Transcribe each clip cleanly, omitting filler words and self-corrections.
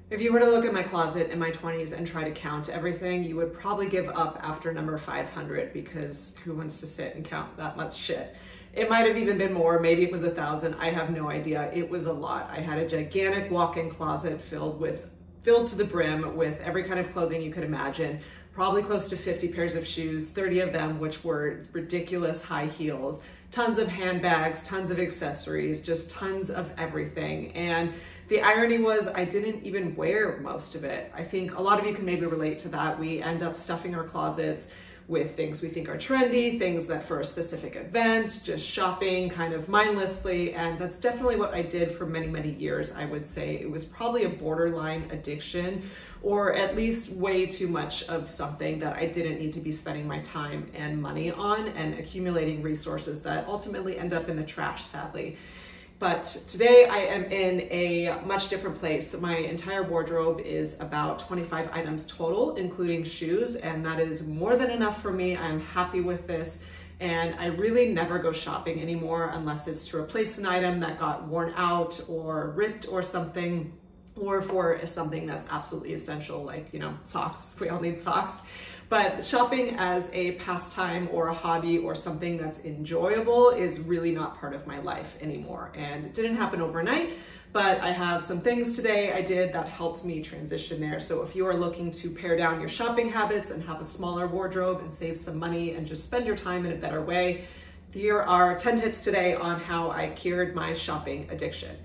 If you were to look at my closet in my 20s and try to count everything, you would probably give up after number 500, because who wants to sit and count that much shit? It might have even been more, maybe it was 1,000, I have no idea. It was a lot. I had a gigantic walk-in closet filled to the brim with every kind of clothing you could imagine, probably close to 50 pairs of shoes, 30 of them which were ridiculous high heels, tons of handbags, tons of accessories, just tons of everything. And the irony was I didn't even wear most of it. I think a lot of you can maybe relate to that. We end up stuffing our closets with things we think are trendy, things that for a specific event, just shopping kind of mindlessly. And that's definitely what I did for many, many years. I would say it was probably a borderline addiction, or at least way too much of something that I didn't need to be spending my time and money on, and accumulating resources that ultimately end up in the trash, sadly. But today I am in a much different place. My entire wardrobe is about 25 items total, including shoes, and that is more than enough for me. I'm happy with this, and I really never go shopping anymore unless it's to replace an item that got worn out or ripped or something, or for something that's absolutely essential, like, you know, socks. We all need socks. But shopping as a pastime or a hobby or something that's enjoyable is really not part of my life anymore. And it didn't happen overnight, but I have some things today I did that helped me transition there. So if you are looking to pare down your shopping habits and have a smaller wardrobe and save some money and just spend your time in a better way, here are 10 tips today on how I cured my shopping addiction.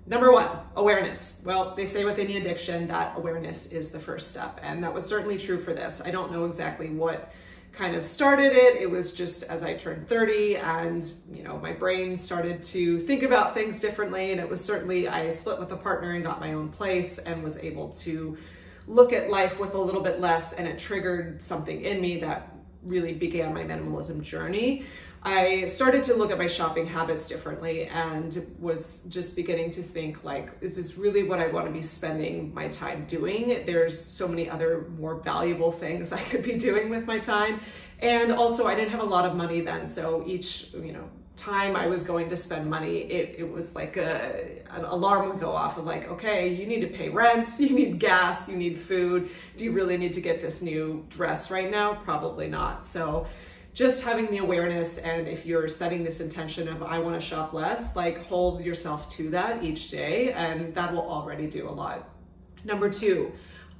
Number one, awareness. Well, they say with any addiction that awareness is the first step, and that was certainly true for this. I don't know exactly what kind of started it. It was just as I turned 30 and, you know, my brain started to think about things differently, and it was certainly, I split with a partner and got my own place and was able to look at life with a little bit less, and it triggered something in me that really began my minimalism journey. I started to look at my shopping habits differently and was just beginning to think, like, is this really what I want to be spending my time doing? There's so many other more valuable things I could be doing with my time. And also I didn't have a lot of money then. So each, you know, time I was going to spend money, it was like an alarm would go off of like, okay, you need to pay rent, you need gas, you need food. Do you really need to get this new dress right now? Probably not. So just having the awareness, and if you're setting this intention of I want to shop less, like hold yourself to that each day, and that will already do a lot. Number two,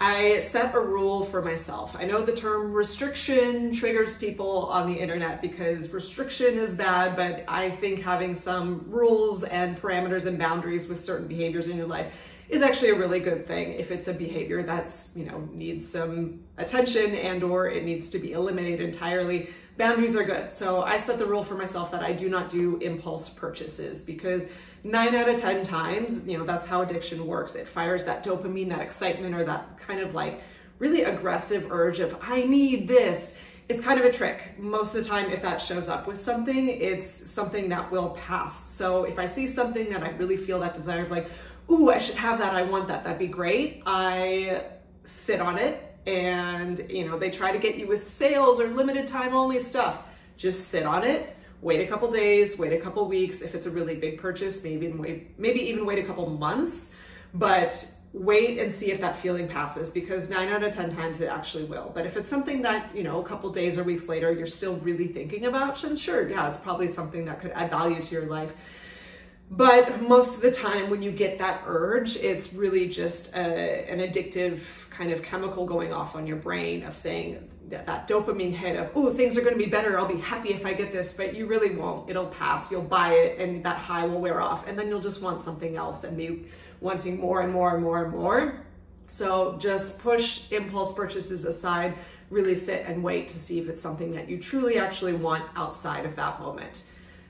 I set a rule for myself. I know the term restriction triggers people on the internet because restriction is bad, but I think having some rules and parameters and boundaries with certain behaviors in your life is actually a really good thing. If it's a behavior that's, you know, needs some attention and or it needs to be eliminated entirely, boundaries are good. So I set the rule for myself that I do not do impulse purchases, because 9 out of 10 times, you know, that's how addiction works. It fires that dopamine, that excitement, or that kind of like really aggressive urge of I need this. It's kind of a trick. Most of the time, if that shows up with something, it's something that will pass. So if I see something that I really feel that desire of like, ooh, I should have that, I want that, that'd be great, I sit on it. And, you know, they try to get you with sales or limited time only stuff. Just sit on it, wait a couple days, wait a couple weeks. If it's a really big purchase, maybe even wait a couple months, but wait and see if that feeling passes, because 9 out of 10 times it actually will. But if it's something that, you know, a couple days or weeks later, you're still really thinking about, then sure, yeah, it's probably something that could add value to your life. But most of the time when you get that urge, it's really just an addictive kind of chemical going off on your brain of saying that dopamine hit of, oh, things are going to be better, I'll be happy if I get this, but you really won't. It'll pass, you'll buy it, and that high will wear off, and then you'll just want something else and be wanting more and more and more and more. So just push impulse purchases aside, really sit and wait to see if it's something that you truly actually want outside of that moment.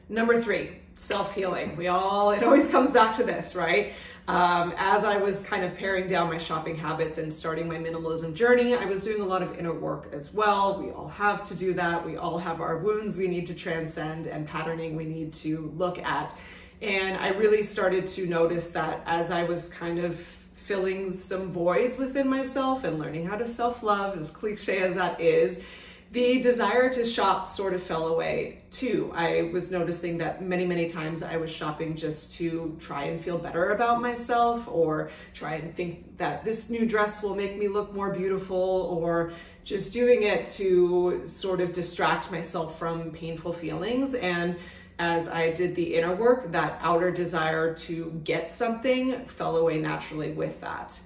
Number three, self-healing. It always comes back to this, right? As I was kind of paring down my shopping habits and starting my minimalism journey, I was doing a lot of inner work as well. We all have to do that. We all have our wounds we need to transcend and patterning we need to look at. And I really started to notice that as I was kind of filling some voids within myself and learning how to self-love, as cliche as that is, The desire to shop sort of fell away too. I was noticing that many times I was shopping just to try and feel better about myself, or try and think that this new dress will make me look more beautiful, or just doing it to sort of distract myself from painful feelings. And as I did the inner work, that outer desire to get something fell away naturally with that.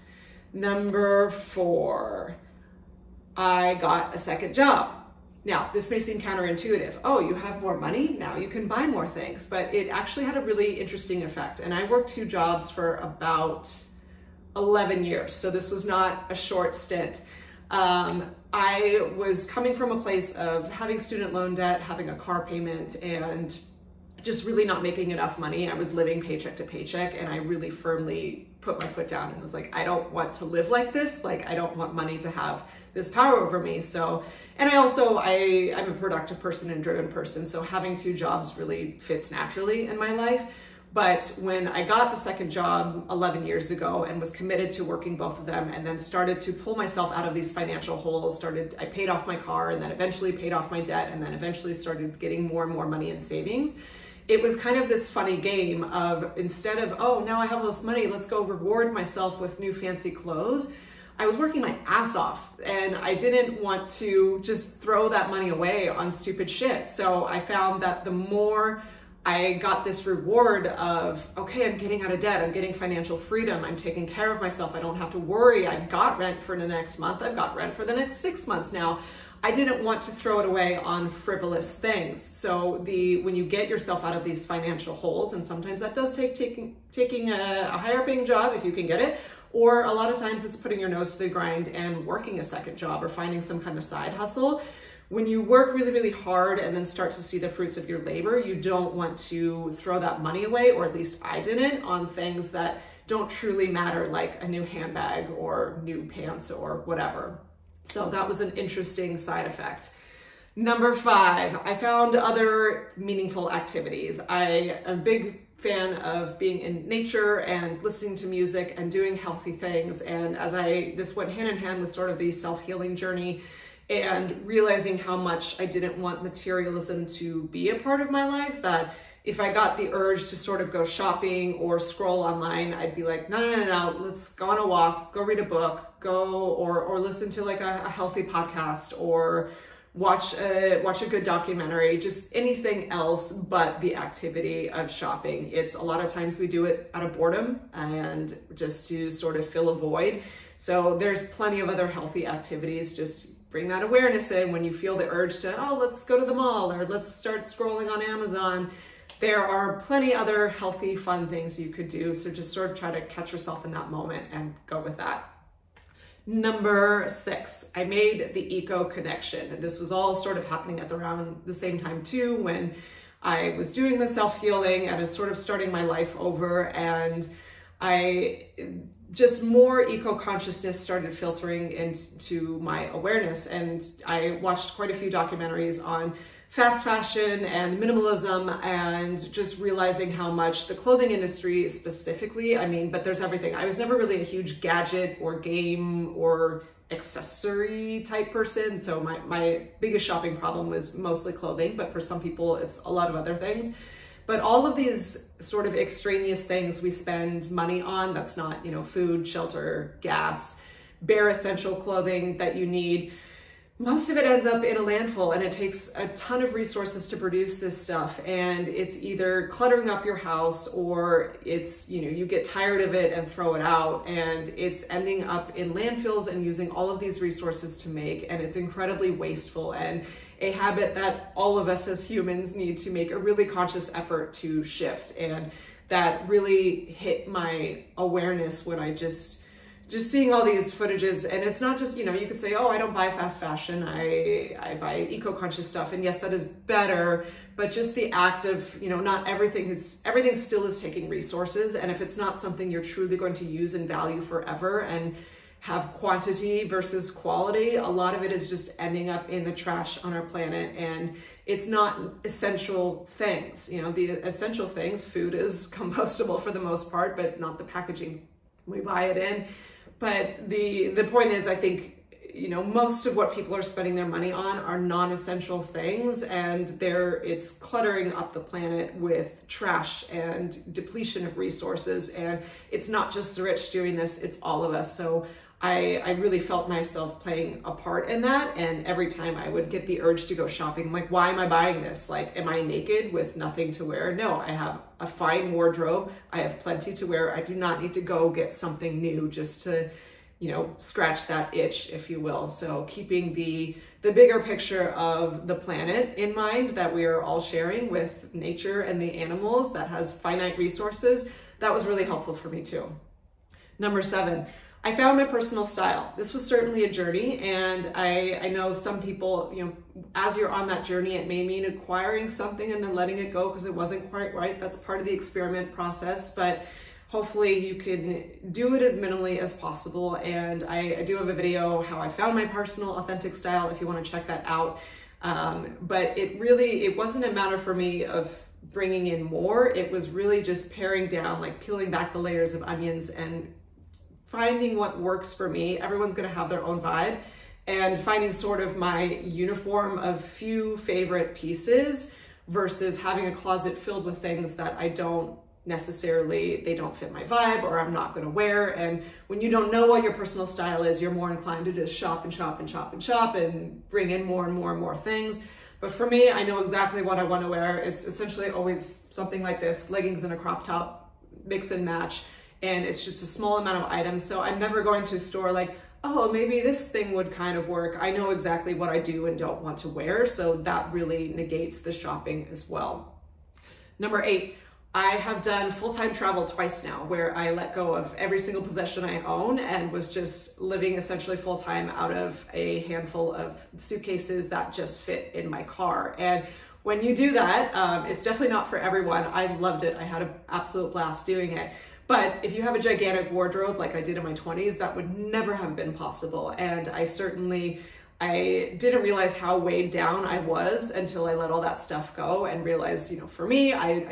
Number 4, I got a second job. Now, this may seem counterintuitive. Oh, you have more money? Now you can buy more things. But it actually had a really interesting effect. And I worked 2 jobs for about 11 years. So this was not a short stint. I was coming from a place of having student loan debt, having a car payment, and just really not making enough money. I was living paycheck to paycheck, and I really firmly put my foot down and was like, I don't want to live like this. Like, I don't want money to have this power over me. So, and I'm a productive person and driven person. So having 2 jobs really fits naturally in my life. But when I got the second job 11 years ago and was committed to working both of them, and then started to pull myself out of these financial holes, I paid off my car, and then eventually paid off my debt, and then eventually started getting more and more money in savings. It was kind of this funny game of, instead of, oh, now I have all this money, let's go reward myself with new fancy clothes, I was working my ass off, and I didn't want to just throw that money away on stupid shit. So I found that the more I got this reward of, okay, I'm getting out of debt, I'm getting financial freedom, I'm taking care of myself, I don't have to worry, I've got rent for the next month, I've got rent for the next 6 months now. I didn't want to throw it away on frivolous things. So when you get yourself out of these financial holes, and sometimes that does take taking a higher paying job if you can get it, or a lot of times it's putting your nose to the grind and working a second job or finding some kind of side hustle. When you work really hard and then start to see the fruits of your labor, you don't want to throw that money away, or at least I didn't, on things that don't truly matter, like a new handbag or new pants or whatever. So that was an interesting side effect. Number 5, I found other meaningful activities. I am a big fan of being in nature and listening to music and doing healthy things. And this went hand in hand with sort of the self-healing journey, and realizing how much I didn't want materialism to be a part of my life, that if I got the urge to sort of go shopping or scroll online, I'd be like, no, let's go on a walk, go read a book, or listen to like a healthy podcast, or watch a good documentary, just anything else but the activity of shopping. It's a lot of times we do it out of boredom and just to sort of fill a void. So there's plenty of other healthy activities. Just bring that awareness in when you feel the urge to, oh, let's go to the mall, or let's start scrolling on Amazon. There are plenty other healthy, fun things you could do. So just sort of try to catch yourself in that moment and go with that. Number 6, I made the eco connection. And this was all sort of happening at around the same time too, when I was doing the self-healing and was sort of starting my life over, and just more eco-consciousness started filtering into my awareness. And I watched quite a few documentaries on fast fashion and minimalism, and just realizing how much the clothing industry specifically, but there's everything. I was never really a huge gadget or game or accessory type person. So my biggest shopping problem was mostly clothing, but for some people it's a lot of other things. But all of these sort of extraneous things we spend money on, that's not, food, shelter, gas, bare essential clothing that you need, most of it ends up in a landfill, and it takes a ton of resources to produce this stuff. And it's either cluttering up your house, or it's, you get tired of it and throw it out, and it's ending up in landfills and using all of these resources to make, and it's incredibly wasteful, and a habit that all of us as humans need to make a really conscious effort to shift. And that really hit my awareness when I just seeing all these footages. And it's not just, you could say, oh, I don't buy fast fashion, I buy eco-conscious stuff. And yes, that is better, but just the act of, not everything still is taking resources. And if it's not something you're truly going to use and value forever and have quantity versus quality, a lot of it is just ending up in the trash on our planet. And it's not essential things. The essential things, food is compostable for the most part, but not the packaging we buy it in. But the point is, I think you know, most of what people are spending their money on are non-essential things, and it's cluttering up the planet with trash and depletion of resources. And it's not just the rich doing this, it's all of us. So I really felt myself playing a part in that. And every time I would get the urge to go shopping, I'm like, why am I buying this? Like, am I naked with nothing to wear? No, I have a fine wardrobe. I have plenty to wear. I do not need to go get something new just to, you know, scratch that itch, if you will. So keeping the bigger picture of the planet in mind that we are all sharing with nature and the animals that has finite resources, that was really helpful for me too. Number 7, I found my personal style. This was certainly a journey, and I know some people, you know, as you're on that journey, it may mean acquiring something and then letting it go because it wasn't quite right. That's part of the experiment process, but hopefully you can do it as minimally as possible. And I do have a video how I found my personal authentic style if you want to check that out. But it wasn't a matter for me of bringing in more. It was really just paring down, like peeling back the layers of onions and finding what works for me. Everyone's going to have their own vibe, and finding sort of my uniform of few favorite pieces versus having a closet filled with things that they don't fit my vibe or I'm not going to wear. And when you don't know what your personal style is, you're more inclined to just shop and shop and shop and shop and bring in more and more and more things. But for me, I know exactly what I want to wear. It's essentially always something like this: leggings and a crop top, mix and match. And it's just a small amount of items. So I'm never going to a store like, oh, maybe this thing would kind of work. I know exactly what I do and don't want to wear. So that really negates the shopping as well. Number 8, I have done full-time travel twice now, where I let go of every single possession I own and was just living essentially full-time out of a handful of suitcases that just fit in my car. And when you do that, it's definitely not for everyone. I loved it. I had an absolute blast doing it. But if you have a gigantic wardrobe like I did in my 20s, that would never have been possible. And I didn't realize how weighed down I was until I let all that stuff go and realized, you know, for me, I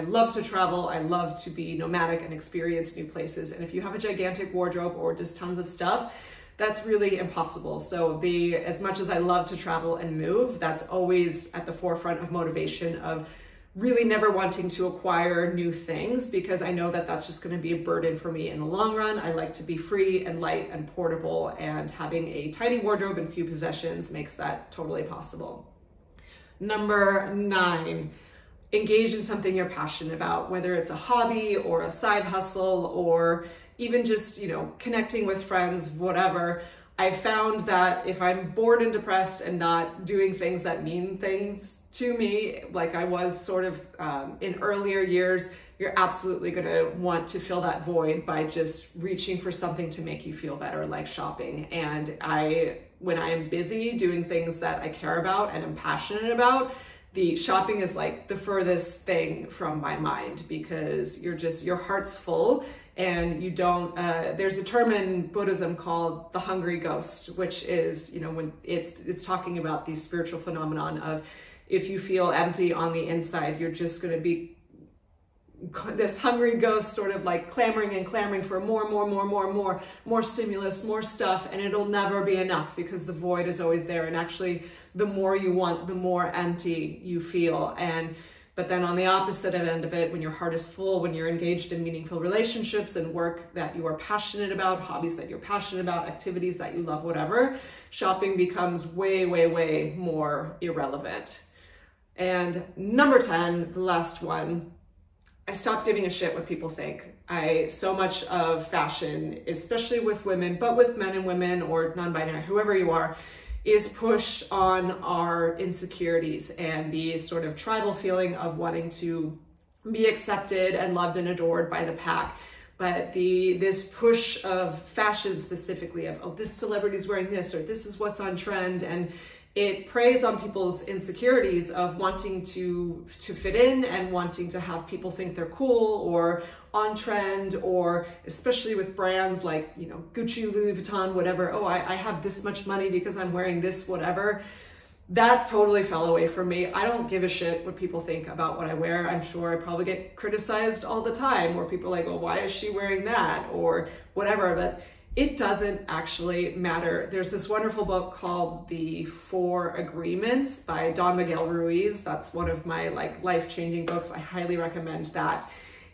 love to travel. I love to be nomadic and experience new places. And if you have a gigantic wardrobe or just tons of stuff, that's really impossible. So as much as I love to travel and move, that's always at the forefront of motivation of really never wanting to acquire new things, because I know that that's just going to be a burden for me in the long run. I like to be free and light and portable, and having a tiny wardrobe and few possessions makes that totally possible. Number 9, engage in something you're passionate about, whether it's a hobby or a side hustle or even just, you know, connecting with friends, whatever. I found that if I'm bored and depressed and not doing things that mean things to me, like I was sort of in earlier years, you're absolutely going to want to fill that void by just reaching for something to make you feel better, like shopping. And when I am busy doing things that I care about and am passionate about, the shopping is like the furthest thing from my mind, because your heart's full. And you don't, there's a term in Buddhism called the hungry ghost, which is, you know, when it's talking about the spiritual phenomenon of, if you feel empty on the inside, you're just going to be this hungry ghost sort of like clamoring and clamoring for more stimulus, more stuff. And it'll never be enough because the void is always there. And actually, the more you want, the more empty you feel. But then on the opposite end of it, when your heart is full, when you're engaged in meaningful relationships and work that you are passionate about, hobbies that you're passionate about, activities that you love, whatever, shopping becomes way, way, way more irrelevant. And number 10, the last one, I stopped giving a shit what people think. So much of fashion, especially with women, but with men and women or non-binary, whoever you are, is pushed on our insecurities and the sort of tribal feeling of wanting to be accepted and loved and adored by the pack. But this push of fashion specifically of, oh, this celebrity's wearing this, or this is what's on trend, and it preys on people's insecurities of wanting to fit in and wanting to have people think they're cool or on trend, or especially with brands like, you know, Gucci, Louis Vuitton, whatever. Oh, I have this much money because I'm wearing this, whatever. That totally fell away from me. I don't give a shit what people think about what I wear. I'm sure I probably get criticized all the time, or people are like, well, why is she wearing that, or whatever. But it doesn't actually matter. There's this wonderful book called The 4 Agreements by Don Miguel Ruiz. That's one of my life-changing books. I highly recommend that.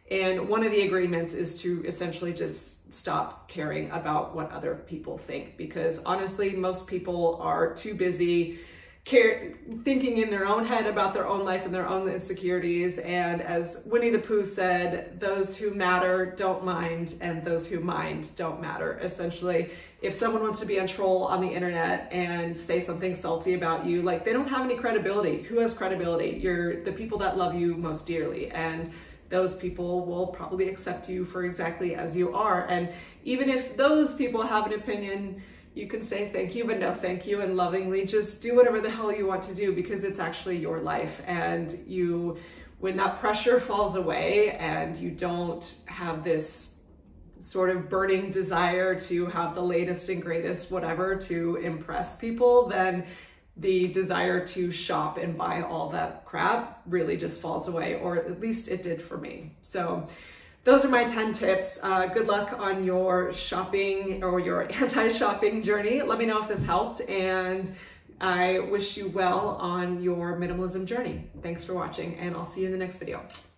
And one of the agreements is to essentially just stop caring about what other people think, because honestly, most people are too busy thinking in their own head about their own life and their own insecurities. And as Winnie the Pooh said, those who matter don't mind, and those who mind don't matter. Essentially, if someone wants to be a troll on the internet and say something salty about you, like, they don't have any credibility. Who has credibility? You're the people that love you most dearly, and those people will probably accept you for exactly as you are. And even if those people have an opinion, you can say thank you, but no thank you, and lovingly just do whatever the hell you want to do, because it's actually your life. And when that pressure falls away and you don't have this sort of burning desire to have the latest and greatest whatever to impress people, then the desire to shop and buy all that crap really just falls away, or at least it did for me. So those are my 10 tips. Good luck on your shopping or your anti-shopping journey. Let me know if this helped, and I wish you well on your minimalism journey. Thanks for watching, and I'll see you in the next video.